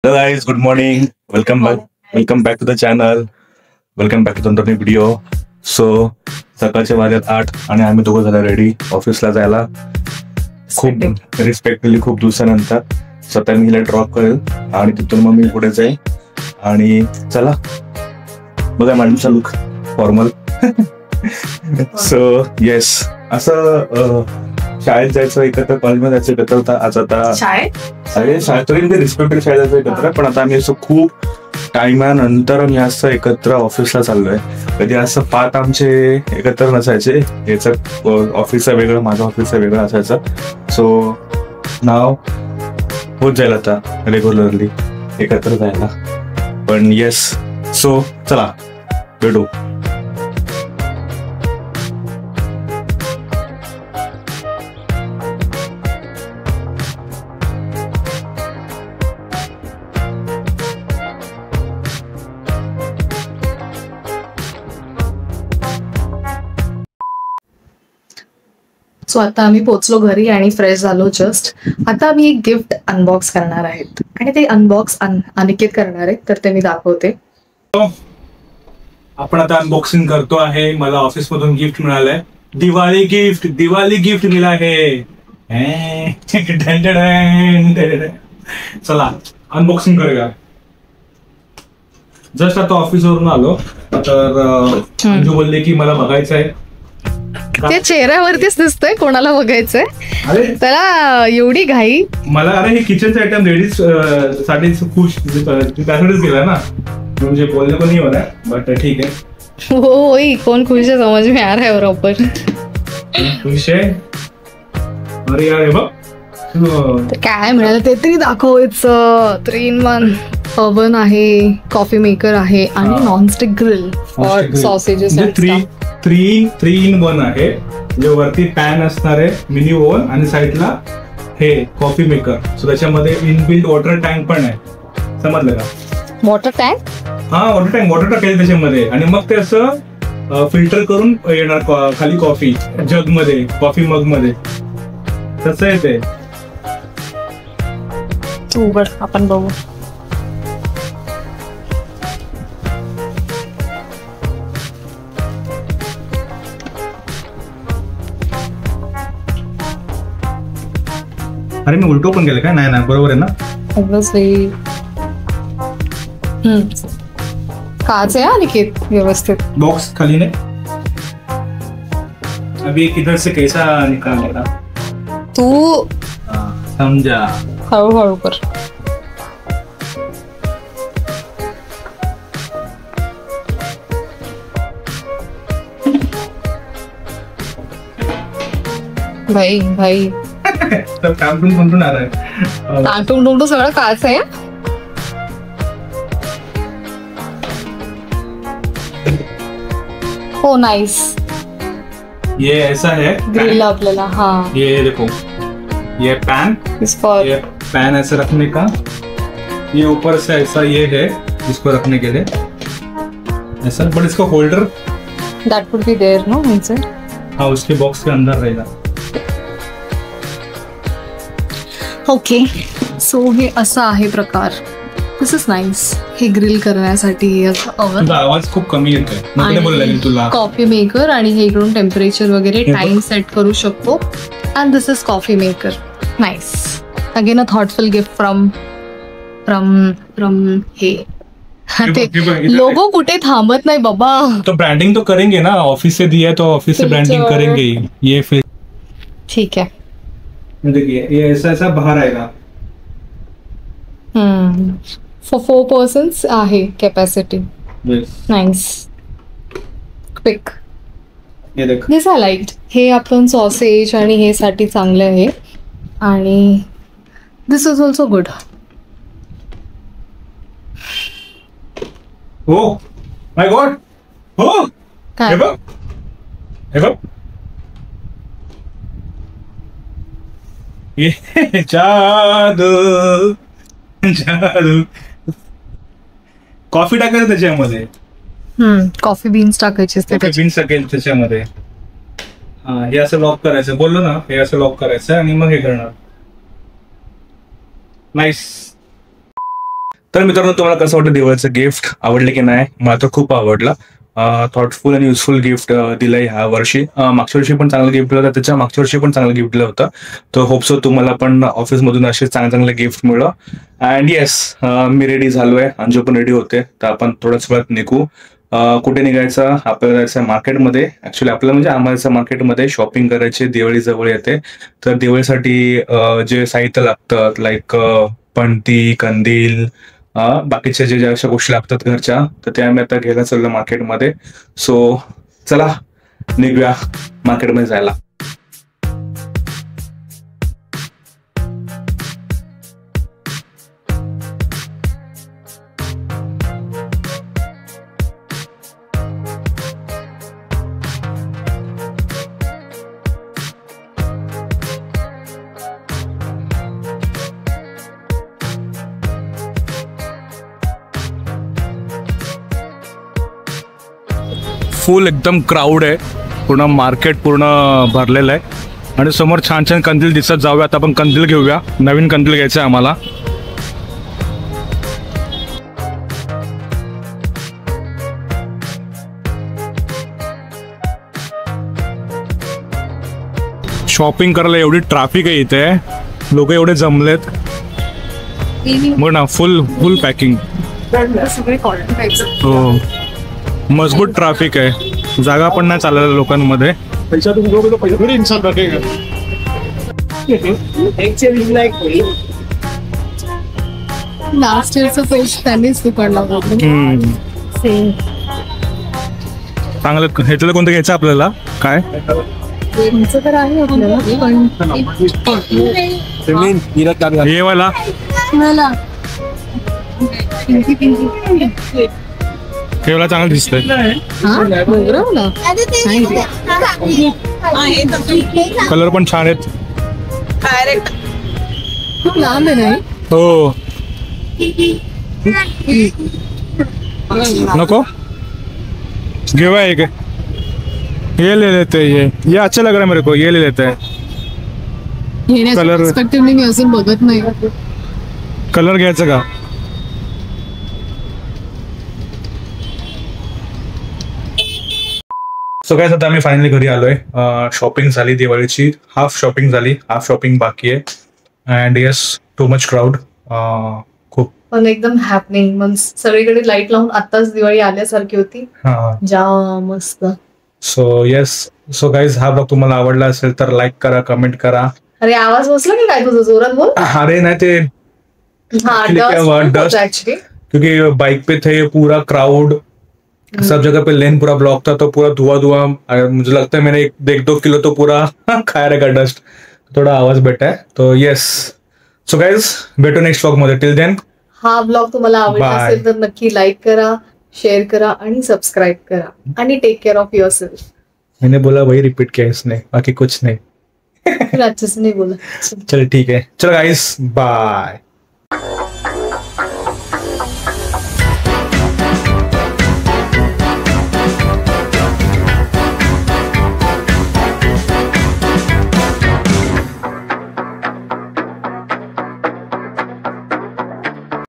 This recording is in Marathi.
Hello guys, good morning. Welcome back. Welcome back to the channel. Welcome back to the video. So सकाळचे वाजत 8 आणि आम्ही दोघं झाला रेडी ऑफिसला जायला. खूप रिस्पेक्टफुली खूप दिवसानंतर स्वतः मी हिला ड्रॉप करेल आणि तिथून मग मी पुढे जाईल. आणि चला बघा मॅडमचा लुक फॉर्मल. सो येस असं शाळेत जायचं एकत्र, कॉलेजमध्ये जायचं एकत्र. आज आता शाळेत तरी रिस्पेक्टेड शाळेत जायचं एकत्र, पण आता आम्ही असं खूप टाइमानंतर मी असं एकत्र ऑफिसला चाललोय. कधी असं पाच आमचे एकत्र नसायचे. याचं ऑफिसचं वेगळं, माझं ऑफिसचं वेगळं असायचं. सो नाव होत जाईल आता रेग्युलरली एकत्र जायला. पण येस, सो चला भेटू. सो आता आम्ही पोहोचलो घरी आणि फ्रेश झालो जस्ट. आता आम्ही एक गिफ्ट अनबॉक्स करणार आहेत आणि ते अनबॉक्स अनिकेत करणार आहेत, तर ते मी दाखवते. आपण आता अनबॉक्सिंग करतो आहे. मला ऑफिस मधून गिफ्ट मिळालंय. दिवाळी गिफ्ट मिळालं आहे. चला अनबॉक्सिंग करूया. जस्ट आता ऑफिस वरून आलो तर अंजू बोलले की मला बघायचं आहे. ते चेहऱ्यावरतीच दिसतंय कोणाला बघायचंय. त्याला एवढी घाई. मला अरे हे किचनचा आयटम लेडीज साठी खुश त्यासाठीच गेला ना, म्हणजे बोलणे पण नाही मला, बट ठीक आहे. हो कोण खुश आहे समज मी आ रहा है बरोबर. खुश आहे. अरे यार हे बघ काय मिळालं ते तरी दाखवायचं. 3-in-1 ओव्हन आहे, कॉफी मेकर आहे आणि nonstick grill for sausages. 3-in-1 आहे. जे वरती पॅन असणार आहे, मिनी ओव्हन, आणि साईडला हे कॉफी मेकर. सो त्याच्यामध्ये इनबिल्ट वॉटर टँक पण आहे. समजलं का? Water tank? हा, वॉटर टाकेल त्याच्यामध्ये आणि मग ते असं फिल्टर करून येणार खाली कॉफी जग मध्ये, कॉफी मग मध्ये. तसं आहे ते. उघड आपण बघू. अरे मी उलटो पण गेलं काय? नाही बरोबर आहे ना. काच आहे अनिकेत व्यवस्थित. बॉक्स खाली नाही. अभी किधर से कैसा निकालेगा तू समझा. हळूहळू कर. भाई टांगटून आ रहा है. टांगटून सगळं काच आहे. हो नाइस. ये ऐसा है ग्रिल आपल्याला. हाँ ये देखो, ये पैन, ये पैन ऐसे रखने का. ये ऊपर से ऐसा ये है इसको रखने के लिए ऐसा, बट इसका holder that would be there no inside. हाँ, उसके बॉक्स के अंदर रहेगा. ओके, सो हे असं आहे प्रकार. दिस इज नाईस. हे ग्रिल करण्यासाठी तुझा आवाज खूप कमी येतोय. तुला कॉफी मेकर आणि हे इकडून टेम्परेचर वगैरे टाइम सेट करू शकतो. And this is coffee maker. Nice. Again a thoughtful gift from हे. लोगो कुठे थांबत नाही बाबा. तो ब्रांडिंग तो करेंगे ना, ऑफिस से दिया तो ऑफिस से ब्रांडिंग करेंगे. ये फिर ठीक है. देखिए ये ऐसा बाहर आएगा. फॉर 4 पर्सन्स आहे कॅपॅसिटी. नाईस. क्विक. ये देख, दिस आय लाईक्ड. हे आपण सॉसेज आणि हे साठी चांगले आहे. आणि दिस इज ऑल्सो गुड. हो माय गॉड. हो काय? हे बघ ये जादू कॉफी टाकायचं त्याच्यामध्ये. कॉफी बीन्स टाकायचे. बीन्स टाकेल त्याच्यामध्ये. हे असं लॉक करायचं, बोललो ना, हे असं लॉक करायचं आणि मग हे करणार. नाईस. तर मित्रांनो, तुम्हाला कसं वाटतं दिवाळीचं गिफ्ट? आवडले की नाही? मला तर खूप आवडलं. थॉटफुल आणि युजफुल गिफ्ट दिलंय ह्या वर्षी. मागच्या वर्षी पण चांगलं गिफ्ट दिलं होतं, त्याच्या मागच्या वर्षी पण चांगलं गिफ्ट दिलं होतं. तर होप सो तुम्हाला पण ऑफिसमधून असे चांगले गिफ्ट मिळलं. अँड येस, मी रेडी झालोय, अंजू पण रेडी होते. तर आपण थोड्याच वेळात निघू. कुठे निघायचं? आपल्याला जायचं मार्केटमध्ये. ऍक्च्युली आपल्याला म्हणजे आम्हाला मार्केटमध्ये शॉपिंग करायची, दिवाळी जवळ येते. तर दिवाळीसाठी जे साहित्य लागतं, लाईक पणती, कंदील, बाकीच्या जे ज्या अशा गोष्टी लागतात घरच्या, तर त्या आम्ही आता घ्यायला चाललो मार्केटमध्ये. सो चला निघूया मार्केटमध्ये जायला. फुल एकदम क्राऊड आहे, पूर्ण मार्केट पूर्ण भरलेलं आहे. आणि समोर छान छान कंदील दिसत. जाऊया आता आपण कंदील घेऊया. नवीन कंदील घ्यायचं आहे आम्हाला. शॉपिंग करायला एवढी ट्रॅफिक आहे इथे, लोक एवढे जमलेत. बघ ना, फुल फुल पॅकिंग. हो, मजबूत ट्रॅफिक आहे, जागा पण नाही चाललेल्या लोकांमध्ये. लास्ट इयरचं पैसे त्यांनीच दुकानला चांगलं. ह्याच्याला कोणतं घ्यायचं आपल्याला? काय तर आहे आपल्याला, हे वाला केवढा चांगलं दिसतंय. कलर पण छान आहेत. खूप लांब आहे नाही? हो, नको घेवा एक. ये ले लेते हैं, ये अच्छा लग रहा है मेरे को, ये ले लेते हैं. कलर एक्सपेक्टिव्हली मी अजून बघत नाही. कलर घ्यायचं का? सो काय, आता आम्ही फायनली घरी आलोय. शॉपिंग झाली दिवाळीची, हाफ शॉपिंग झाली, हाफ शॉपिंग बाकी आहे. And yes, too much crowd. खूप पण एकदम हॅपनिंग. मग सगळीकडे लाईट लावून आताच दिवाळी आल्यासारखी होती. जाम मस्त. सो येस, सो गाईज, हा ब्लॉग तुम्हाला आवडला असेल तर लाईक करा, कमेंट करा. अरे आवाज बसला की काय तुझं? जोरात बोल. अरे नहीं थे, डस्ट, क्योंकि बाइक पे थे, पूरा क्राउड, सब जगह पे लेन पूरा ब्लॉक था, तो पूरा धुआं, मुझे लगता है मैंने 1-2 किलो तो पूरा खाया रहेगा डस्ट. थोड़ा आवाज बेटा है. तो येस, सो गाइज, भेटू नेक्स्ट ब्लॉग मध्ये. टिल देन, हा ब्लॉग तुम्हाला आवडला असेल तर नक्की लाईक करा, शेअर करा आणि सबस्क्राईब करा. आणि take care of yourself. मैंने बोला वही रिपीट किया इसने, बाकी कुछ नहीं. फिर अच्छे से नहीं बोला. चलो ठीक है, चलो गाइस, बाय.